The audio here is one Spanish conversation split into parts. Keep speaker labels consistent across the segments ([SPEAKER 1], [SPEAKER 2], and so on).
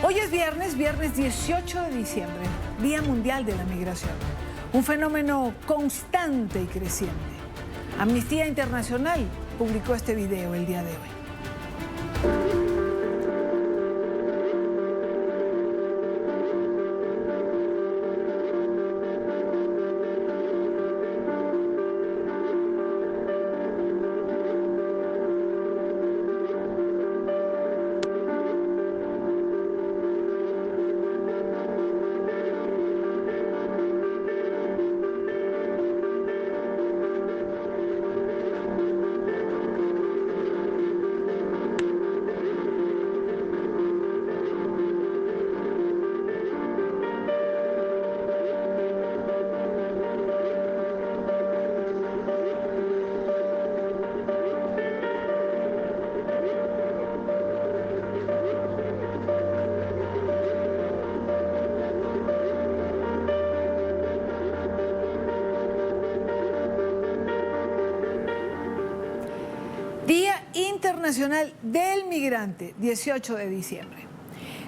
[SPEAKER 1] Hoy es viernes 18 de diciembre, Día Mundial de la Migración. Un fenómeno constante y creciente. Amnistía Internacional publicó este video el día de hoy. Día Internacional del Migrante, 18 de diciembre.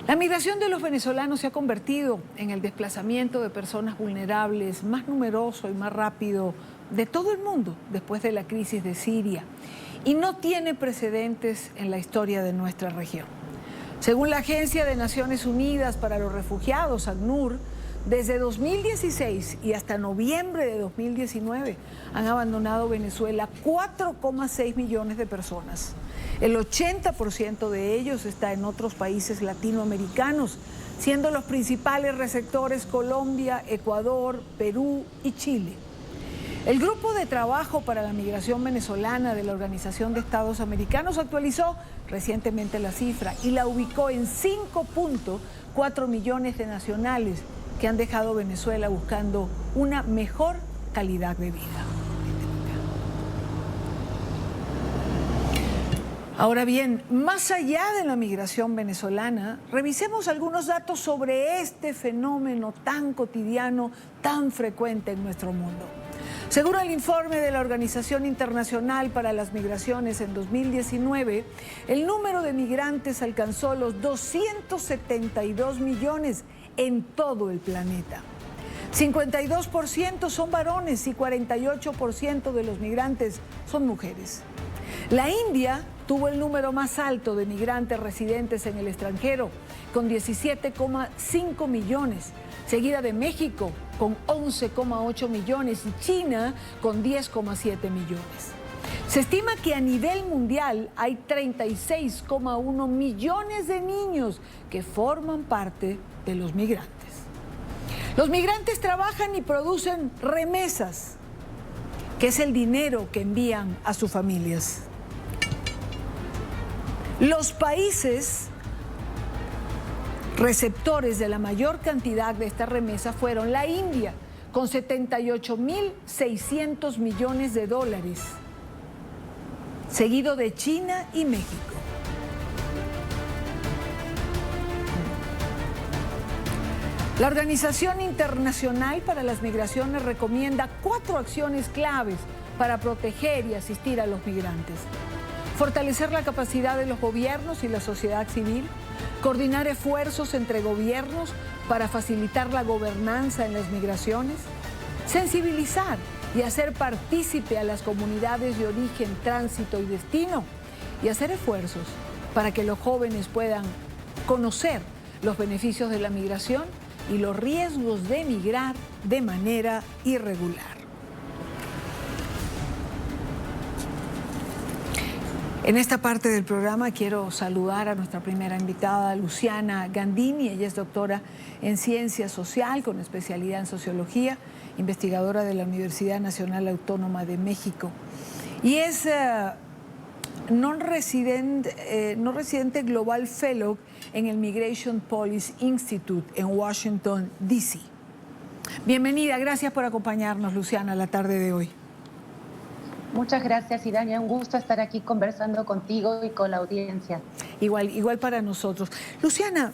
[SPEAKER 1] La migración de los venezolanos se ha convertido en el desplazamiento de personas vulnerables más numeroso y más rápido de todo el mundo después de la crisis de Siria y no tiene precedentes en la historia de nuestra región. Según la Agencia de Naciones Unidas para los Refugiados, ACNUR, desde 2016 y hasta noviembre de 2019 han abandonado Venezuela 4,6 millones de personas. El 80% de ellos está en otros países latinoamericanos, siendo los principales receptores Colombia, Ecuador, Perú y Chile. El Grupo de Trabajo para la Migración Venezolana de la Organización de Estados Americanos actualizó recientemente la cifra y la ubicó en 5,4 millones de nacionales que han dejado Venezuela buscando una mejor calidad de vida. Ahora bien, más allá de la migración venezolana, revisemos algunos datos sobre este fenómeno tan cotidiano, tan frecuente en nuestro mundo. Según el informe de la Organización Internacional para las Migraciones en 2019, el número de migrantes alcanzó los 272 millones en todo el planeta. 52% son varones y 48% de los migrantes son mujeres. La India tuvo el número más alto de migrantes residentes en el extranjero, con 17,5 millones, seguida de México, con 11,8 millones, y China, con 10,7 millones. Se estima que a nivel mundial hay 36,1 millones de niños que forman parte de los migrantes. Los migrantes trabajan y producen remesas, que es el dinero que envían a sus familias. Los países receptores de la mayor cantidad de estas remesas fueron la India, con 78.600 millones de dólares, seguido de China y México. La Organización Internacional para las Migraciones recomienda 4 acciones claves para proteger y asistir a los migrantes. Fortalecer la capacidad de los gobiernos y la sociedad civil, coordinar esfuerzos entre gobiernos para facilitar la gobernanza en las migraciones, sensibilizar y hacer partícipe a las comunidades de origen, tránsito y destino, y hacer esfuerzos para que los jóvenes puedan conocer los beneficios de la migración y los riesgos de migrar de manera irregular. En esta parte del programa quiero saludar a nuestra primera invitada, Luciana Gandini. Ella es doctora en Ciencia Social con especialidad en Sociología, investigadora de la Universidad Nacional Autónoma de México. Y es no residente Global Fellow en el Migration Policy Institute en Washington, D.C. Bienvenida, gracias por acompañarnos, Luciana, la tarde de hoy.
[SPEAKER 2] Muchas gracias, Idania. Un gusto estar aquí conversando contigo y con la audiencia.
[SPEAKER 1] Igual para nosotros. Luciana,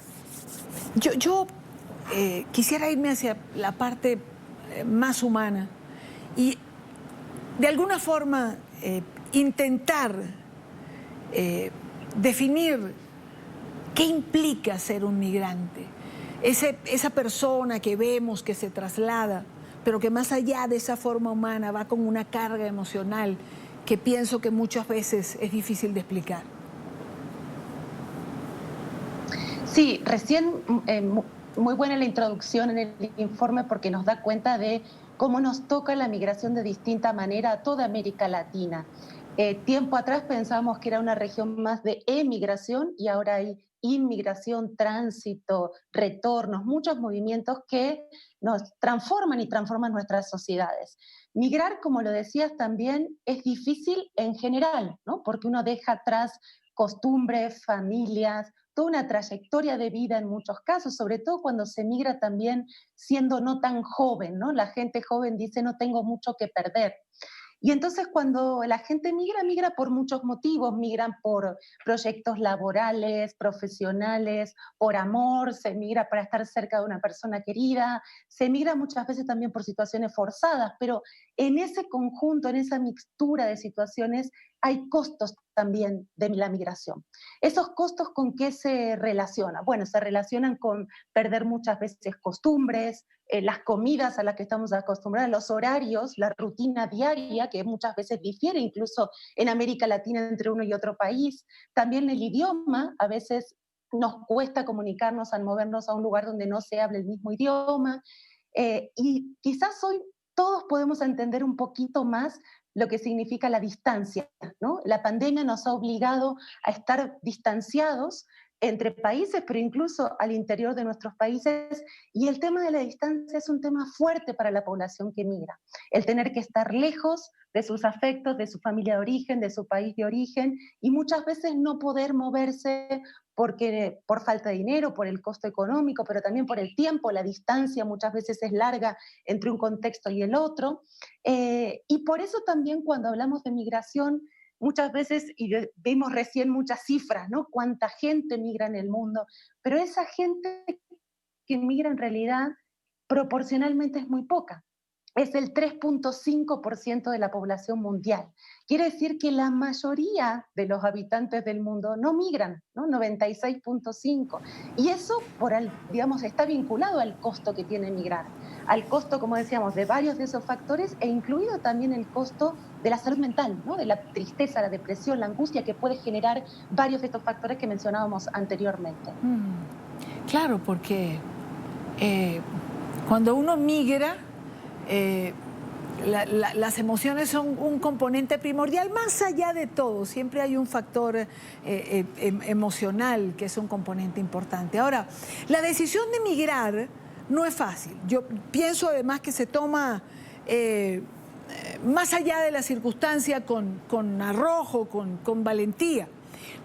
[SPEAKER 1] yo quisiera irme hacia la parte más humana y de alguna forma intentar definir ¿Qué implica ser un migrante? Esa persona que vemos que se traslada, pero que más allá de esa forma humana va con una carga emocional que pienso que muchas veces es difícil de explicar.
[SPEAKER 2] Sí, recién muy buena la introducción en el informe porque nos da cuenta de cómo nos toca la migración de distinta manera a toda América Latina. Tiempo atrás pensábamos que era una región más de emigración y ahora hay inmigración, tránsito, retornos, muchos movimientos que nos transforman y transforman nuestras sociedades. Migrar, como lo decías también, es difícil en general, ¿no? Porque uno deja atrás costumbres, familias, toda una trayectoria de vida en muchos casos, sobre todo cuando se migra también siendo no tan joven, ¿no? La gente joven dice no tengo mucho que perder. Y entonces cuando la gente migra, migra por muchos motivos, migran por proyectos laborales, profesionales, por amor, se migra para estar cerca de una persona querida, se migra muchas veces también por situaciones forzadas, pero en ese conjunto, en esa mixtura de situaciones, hay costos también de la migración. ¿Esos costos con qué se relacionan? Bueno, se relacionan con perder muchas veces costumbres, las comidas a las que estamos acostumbrados, los horarios, la rutina diaria, que muchas veces difiere incluso en América Latina entre uno y otro país. También el idioma, a veces nos cuesta comunicarnos al movernos a un lugar donde no se hable el mismo idioma. Y quizás hoy todos podemos entender un poquito más lo que significa la distancia, ¿no? La pandemia nos ha obligado a estar distanciados entre países, pero incluso al interior de nuestros países, y el tema de la distancia es un tema fuerte para la población que migra. El tener que estar lejos de sus afectos, de su familia de origen, de su país de origen, y muchas veces no poder moverse porque por falta de dinero, por el costo económico, pero también por el tiempo, la distancia muchas veces es larga entre un contexto y el otro. Y por eso también cuando hablamos de migración, muchas veces, y vimos recién muchas cifras, ¿no? Cuánta gente migra en el mundo, pero esa gente que migra en realidad proporcionalmente es muy poca. Es el 3,5% de la población mundial. Quiere decir que la mayoría de los habitantes del mundo no migran, ¿no? 96,5%. Y eso, digamos, está vinculado al costo que tiene migrar, al costo, como decíamos, de varios de esos factores e incluido también el costo de la salud mental, ¿no? De la tristeza, la depresión, la angustia que puede generar varios de estos factores que mencionábamos anteriormente.
[SPEAKER 1] Claro, porque cuando uno migra, las emociones son un componente primordial, más allá de todo, siempre hay un factor emocional que es un componente importante. Ahora, la decisión de migrar no es fácil. Yo pienso además que se toma más allá de la circunstancia con arrojo, con valentía.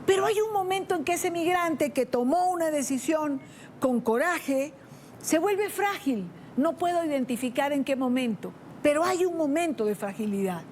[SPEAKER 1] Pero hay un momento en que ese migrante que tomó una decisión con coraje se vuelve frágil. No puedo identificar en qué momento, pero hay un momento de fragilidad.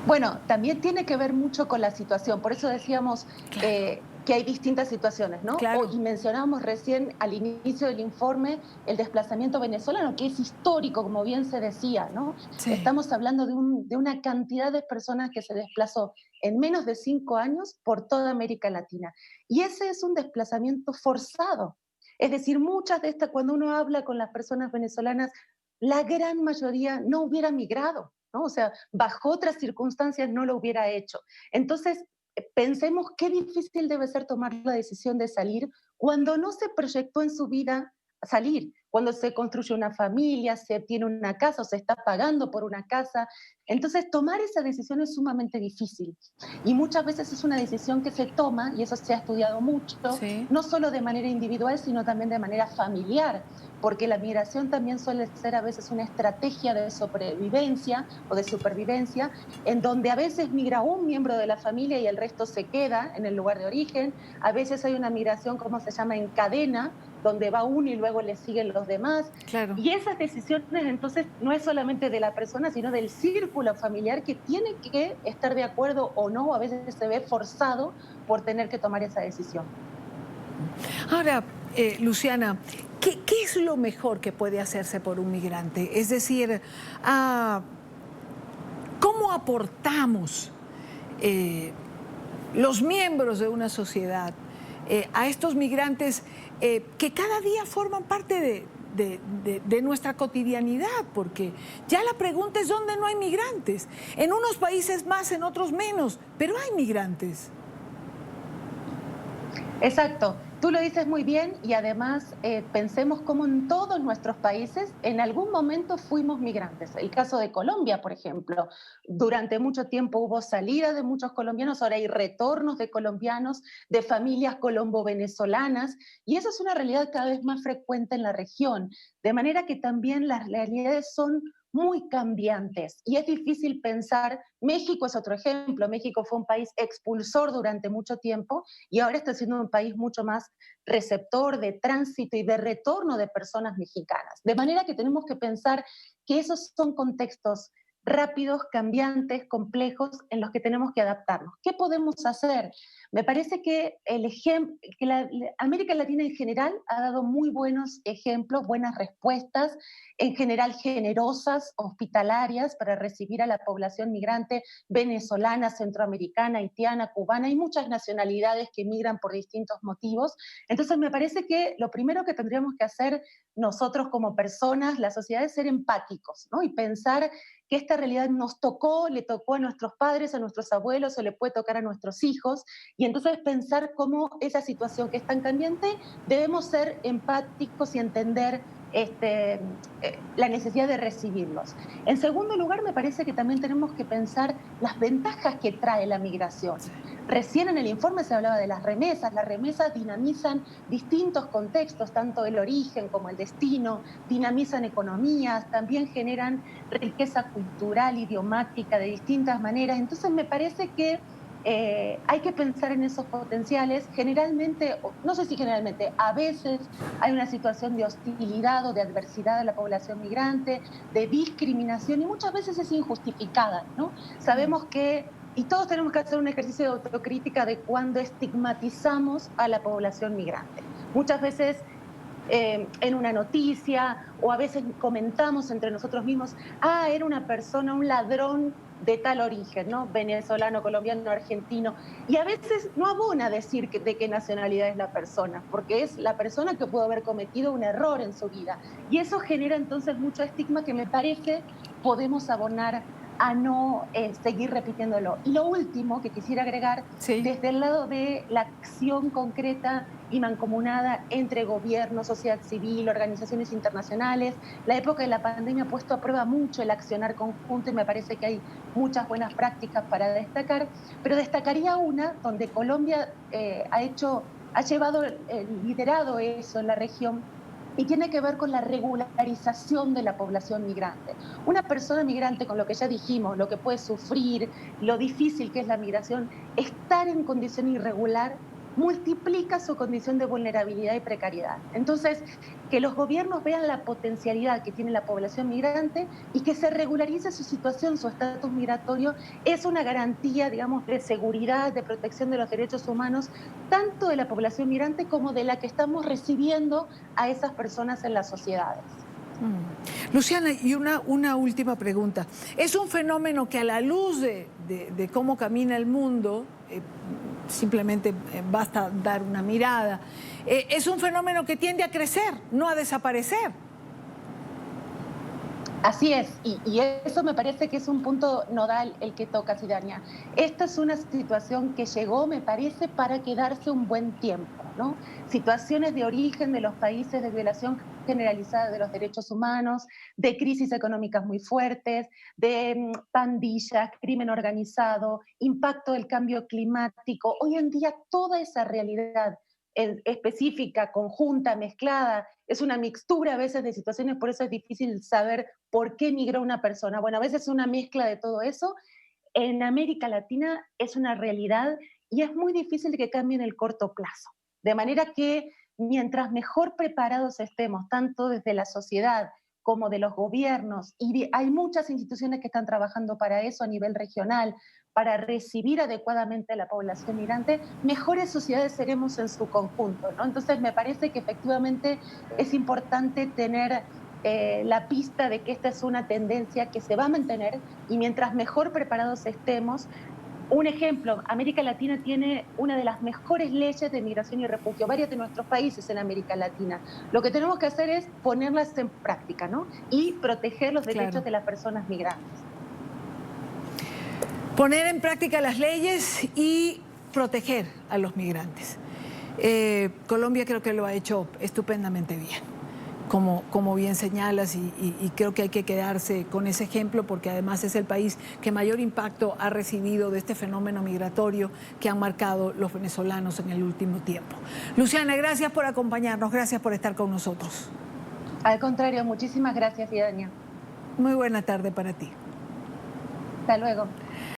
[SPEAKER 2] Bueno, también tiene que ver mucho con la situación, por eso decíamos
[SPEAKER 1] Claro.
[SPEAKER 2] que hay distintas situaciones, ¿no?
[SPEAKER 1] Claro.
[SPEAKER 2] Y mencionábamos recién al inicio del informe el desplazamiento venezolano, que es histórico, como bien se decía, ¿no?
[SPEAKER 1] Sí.
[SPEAKER 2] Estamos hablando de una cantidad de personas que se desplazó en menos de 5 años por toda América Latina. Y ese es un desplazamiento forzado. Es decir, muchas de estas, cuando uno habla con las personas venezolanas, la gran mayoría no hubiera migrado, ¿no? O sea, bajo otras circunstancias no lo hubiera hecho. Entonces, pensemos qué difícil debe ser tomar la decisión de salir cuando no se proyectó en su vida salir, cuando se construye una familia, se tiene una casa o se está pagando por una casa. Entonces, tomar esa decisión es sumamente difícil. Y muchas veces es una decisión que se toma, y eso se ha estudiado mucho,
[SPEAKER 1] Sí.
[SPEAKER 2] no solo de manera individual, sino también de manera familiar, porque la migración también suele ser a veces una estrategia de sobrevivencia o de supervivencia, en donde a veces migra un miembro de la familia y el resto se queda en el lugar de origen. A veces hay una migración, como se llama, en cadena, donde va uno y luego le siguen los demás.
[SPEAKER 1] Claro.
[SPEAKER 2] Y esas decisiones entonces no es solamente de la persona, sino del círculo familiar que tiene que estar de acuerdo o no, a veces se ve forzado por tener que tomar esa decisión.
[SPEAKER 1] Ahora, Luciana, ¿qué es lo mejor que puede hacerse por un migrante? Es decir, ¿cómo aportamos los miembros de una sociedad, a estos migrantes que cada día forman parte de nuestra cotidianidad, porque ya la pregunta es dónde no hay migrantes. En unos países más, en otros menos, pero hay migrantes.
[SPEAKER 2] Exacto, tú lo dices muy bien y además pensemos cómo en todos nuestros países en algún momento fuimos migrantes. El caso de Colombia, por ejemplo, durante mucho tiempo hubo salida de muchos colombianos, ahora hay retornos de colombianos, de familias colombo-venezolanas y eso es una realidad cada vez más frecuente en la región, de manera que también las realidades son muy cambiantes y es difícil pensar, México es otro ejemplo, México fue un país expulsor durante mucho tiempo y ahora está siendo un país mucho más receptor de tránsito y de retorno de personas mexicanas. De manera que tenemos que pensar que esos son contextos rápidos, cambiantes, complejos, en los que tenemos que adaptarnos. ¿Qué podemos hacer? Me parece que, América Latina en general ha dado muy buenos ejemplos, buenas respuestas, en general generosas, hospitalarias para recibir a la población migrante venezolana, centroamericana, haitiana, cubana. Hay muchas nacionalidades que migran por distintos motivos. Entonces me parece que lo primero que tendríamos que hacer nosotros como personas, la sociedad, es ser empáticos, ¿no? Y pensar que esta realidad nos tocó, le tocó a nuestros padres, a nuestros abuelos, o le puede tocar a nuestros hijos, y entonces pensar cómo esa situación que es tan cambiante, debemos ser empáticos y entender la necesidad de recibirlos. En segundo lugar, me parece que también tenemos que pensar las ventajas que trae la migración. Recién en el informe se hablaba de las remesas dinamizan distintos contextos, tanto el origen como el destino, dinamizan economías, también generan riqueza cultural, idiomática, de distintas maneras. Entonces me parece que hay que pensar en esos potenciales. Generalmente, no sé si generalmente, a veces hay una situación de hostilidad o de adversidad a la población migrante, de discriminación, y muchas veces es injustificada, ¿no? Sabemos que, y todos tenemos que hacer un ejercicio de autocrítica de cuando estigmatizamos a la población migrante. Muchas veces en una noticia o a veces comentamos entre nosotros mismos, era una persona, un ladrón de tal origen, ¿no? Venezolano, colombiano, argentino. Y a veces no abona decir de qué nacionalidad es la persona, porque es la persona que pudo haber cometido un error en su vida. Y eso genera entonces mucho estigma que me parece podemos abonar a no seguir repitiéndolo. Y lo último que quisiera agregar,
[SPEAKER 1] Sí.
[SPEAKER 2] desde el lado de la acción concreta y mancomunada entre gobierno, sociedad civil, organizaciones internacionales, la época de la pandemia ha puesto a prueba mucho el accionar conjunto y me parece que hay muchas buenas prácticas para destacar, pero destacaría una donde Colombia ha llevado liderado eso en la región, y tiene que ver con la regularización de la población migrante. Una persona migrante, con lo que ya dijimos, lo que puede sufrir, lo difícil que es la migración, estar en condición irregular multiplica su condición de vulnerabilidad y precariedad. Entonces, que los gobiernos vean la potencialidad que tiene la población migrante y que se regularice su situación, su estatus migratorio, es una garantía, digamos, de seguridad, de protección de los derechos humanos, tanto de la población migrante como de la que estamos recibiendo a esas personas en las sociedades.
[SPEAKER 1] Luciana, y una última pregunta. ¿Es un fenómeno que a la luz de cómo camina el mundo, simplemente basta dar una mirada, es un fenómeno que tiende a crecer, no a desaparecer?
[SPEAKER 2] Así es, y eso me parece que es un punto nodal el que toca, Sidania. Esta es una situación que llegó, me parece, para quedarse un buen tiempo, ¿no? Situaciones de origen de los países de violación generalizada de los derechos humanos, de crisis económicas muy fuertes, de pandillas, crimen organizado, impacto del cambio climático. Hoy en día toda esa realidad específica, conjunta, mezclada, es una mixtura a veces de situaciones, por eso es difícil saber por qué migró una persona. Bueno, a veces es una mezcla de todo eso. En América Latina es una realidad y es muy difícil que cambie en el corto plazo. De manera que mientras mejor preparados estemos, tanto desde la sociedad como de los gobiernos, y hay muchas instituciones que están trabajando para eso a nivel regional, para recibir adecuadamente a la población migrante, mejores sociedades seremos en su conjunto, ¿no? Entonces me parece que efectivamente es importante tener la pista de que esta es una tendencia que se va a mantener y mientras mejor preparados estemos, Un ejemplo, América Latina tiene una de las mejores leyes de migración y refugio, varios de nuestros países en América Latina. Lo que tenemos que hacer es ponerlas en práctica, ¿no? Y proteger los derechos
[SPEAKER 1] Claro.
[SPEAKER 2] de las personas migrantes.
[SPEAKER 1] Poner en práctica las leyes y proteger a los migrantes. Colombia creo que lo ha hecho estupendamente bien, como bien señalas, y creo que hay que quedarse con ese ejemplo porque además es el país que mayor impacto ha recibido de este fenómeno migratorio que han marcado los venezolanos en el último tiempo. Luciana, gracias por acompañarnos, gracias por estar con nosotros.
[SPEAKER 2] Al contrario, muchísimas gracias, Idania.
[SPEAKER 1] Muy buena tarde para ti.
[SPEAKER 2] Hasta luego.